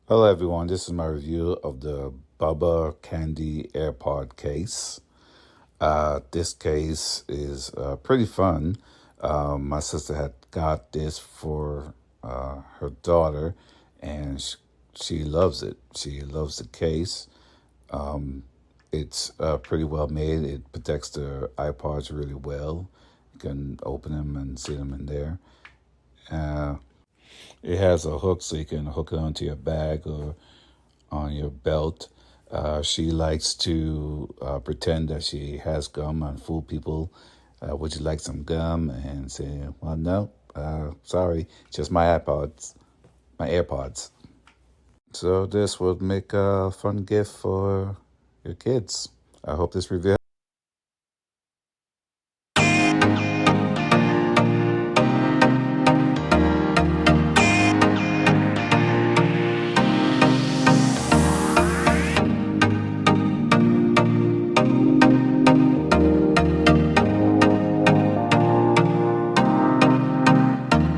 Hello everyone, this is my review of the Bubba Candy Airpod Case. This case is pretty fun. My sister had got this for her daughter, and she loves it. She loves the case. It's pretty well made. It protects the iPods really well. You can open them and see them in there. Uh, it has a hook so you can hook it onto your bag or on your belt. She likes to pretend that she has gum and fool people. Would you like some gum? And say, well, no, sorry, just my AirPods. So this would make a fun gift for your kids. I hope this review